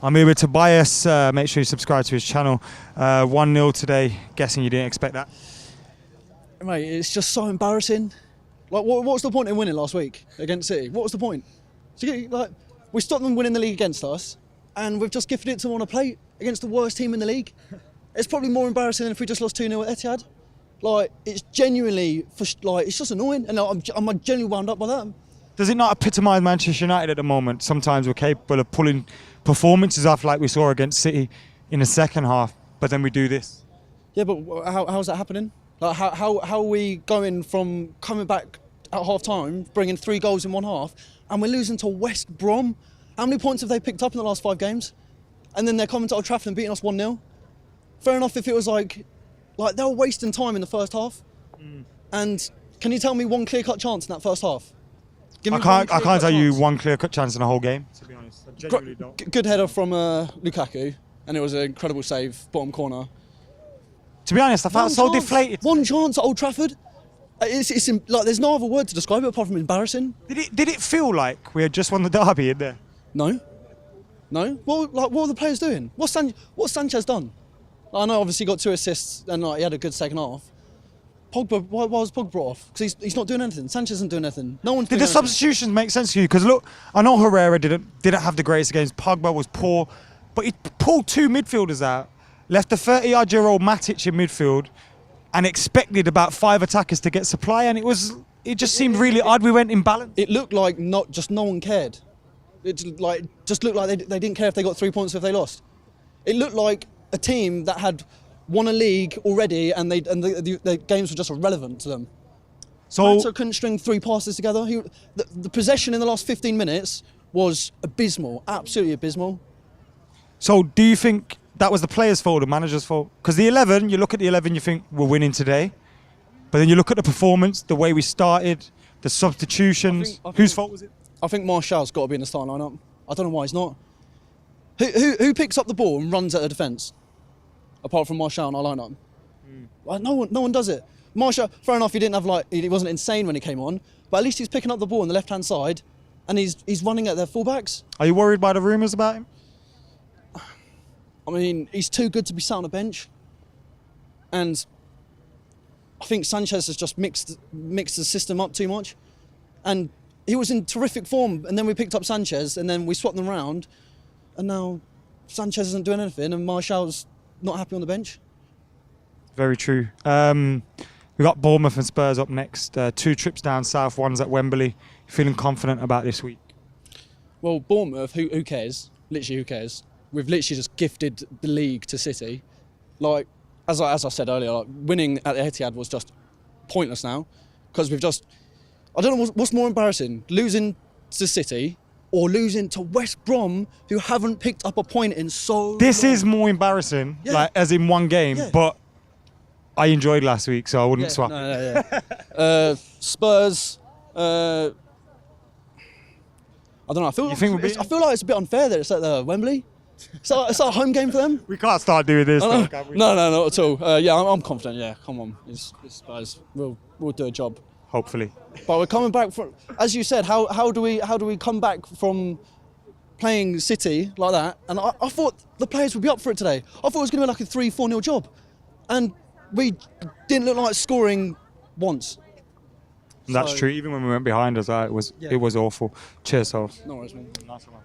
I'm here with Tobiias. Make sure you subscribe to his channel. 1-0 today. Guessing you didn't expect that. Mate, it's just so embarrassing. Like, what's the point in winning last week against City? What was the point? Like, we stopped them winning the league against us, and we've just gifted it to them on a plate against the worst team in the league. It's probably more embarrassing than if we just lost 2-0 at Etihad. Like, it's genuinely, it's just annoying, and I'm genuinely wound up by that. Does it not epitomise Manchester United at the moment? Sometimes we're capable of pulling performances off like we saw against City in the second half, but then we do this. Yeah, but how's that happening? Like, how are we going from coming back at half-time, bringing 3 goals in one half, and we're losing to West Brom? How many points have they picked up in the last 5 games? And then they're coming to Old Trafford and beating us 1-0. Fair enough if it was like they were wasting time in the first half. And can you tell me one clear-cut chance in that first half? I can't tell you one clear-cut chance in the whole game, to be honest. I genuinely don't. Good header from Lukaku, and it was an incredible save, bottom corner. To be honest, I felt so deflated. One chance at Old Trafford. It's like there's no other word to describe it apart from embarrassing. Did it feel like we had just won the derby in there? No. What were the players doing? What's Sanchez done? I know, obviously he got 2 assists and he had a good second half. Pogba, why was Pogba brought off? Because he's not doing anything. Sanchez isn't doing anything. No one's doing anything. Did the substitutions make sense to you? Because look, I know Herrera didn't have the greatest games. Pogba was poor, but he pulled 2 midfielders out, left the 30-odd-year-old Matic in midfield, and expected about 5 attackers to get supply, and it just seemed really odd. We went imbalanced. It looked like no one cared. It just looked like they didn't care if they got 3 points or if they lost. It looked like a team that had won a league already, and the games were just irrelevant to them. So couldn't string 3 passes together. The possession in the last 15 minutes was abysmal, absolutely abysmal. So do you think that was the players' fault, the manager's fault? Because you look at the 11, you think we're winning today, but then you look at the performance, the way we started, the substitutions. Whose fault was it? I think Martial's got to be in the starting lineup. I don't know why he's not. Who picks up the ball and runs at the defence? Apart from Martial in our lineup. Like, no one does it. Martial, fair enough, he wasn't insane when he came on, but at least he's picking up the ball on the left-hand side, and he's running at their fullbacks. Are you worried by the rumours about him? I mean, he's too good to be sat on a bench, and I think Sanchez has just mixed the system up too much, and he was in terrific form, and then we picked up Sanchez, and then we swapped them around, and now Sanchez isn't doing anything, and Martial's not happy on the bench. Very true. We've got Bournemouth and Spurs up next. 2 trips down south, one's at Wembley. You feeling confident about this week? Well, Bournemouth, who cares? Literally, who cares? We've literally just gifted the league to City. Like, as I said earlier, like, winning at the Etihad was just pointless now, because I don't know what's more embarrassing, losing to City or losing to West Brom, who haven't picked up a point in so long. This is more embarrassing, like as in one game, but I enjoyed last week, so I wouldn't swap. Spurs, I don't know, I feel like it's a bit unfair that it's at Wembley. It's like a home game for them. We can't start doing this, though, can we? No, not at all. Yeah, I'm confident, yeah, come on. It's Spurs. We'll do a job. Hopefully. But we're coming back from, as you said, how do we come back from playing City like that? And I thought the players would be up for it today. I thought it was going to be like a 3-4-0 job. And we didn't look like scoring once. That's true. Even when we went behind us, it was awful. Cheers, Holes. No worries, man. Nice one.